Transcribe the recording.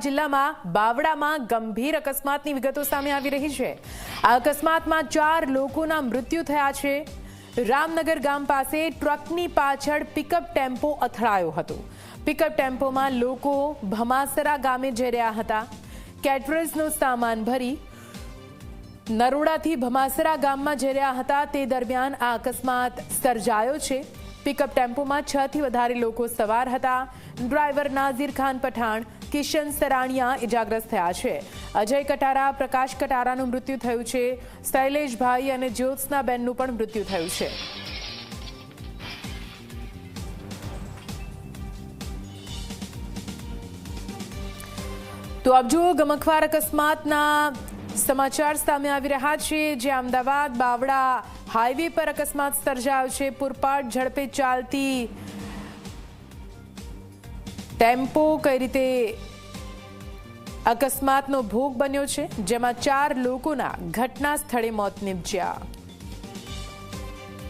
જિલ્લામાં બાવડામાં ગંભીર અકસ્માતની વિગતો સામે આવી રહી છે। આ અકસ્માતમાં 4 લોકોના મૃત્યુ થયા છે। રામનગર ગામ પાસે ટ્રકની પાછળ પિકઅપ ટેમ્પો અથડાયો હતો। પિકઅપ ટેમ્પોમાં લોકો ભમાસરા ગામે જઈ રહ્યા હતા। કેટરર્સનો સામાન ભરી નરોડાથી ભમાસરા ગામમાં જઈ રહ્યા હતા તે દરમિયાન આ અકસ્માત સર્જાયો છે। પિકઅપ ટેમ્પોમાં 6 થી વધારે લોકો સવાર હતા। ડ્રાઈવર નાઝીર ખાન પઠાણ, કિશન સરાણિયા ઇજાગ્રસ્ત થયા છે। અજય કટારા, પ્રકાશ કટારાનું મૃત્યુ થયું છે। શૈલેષભાઈ અને જ્યોત્સનાબેનનું પણ મૃત્યુ થયું છે। તો આપ જુઓ, ગમખ્વાર અકસ્માતના સમાચાર સામે આવી રહ્યા છે, જે અમદાવાદ બાવડા હાઈવે પર અકસ્માત સર્જાયો છે। પૂરપાટ ઝડપે ચાલતી ટેમ્પો કઈ રીતે અકસ્માતનો ભોગ બન્યો છે, જેમાં 4 લોકોના ઘટના સ્થળે મોત નીપજ્યા।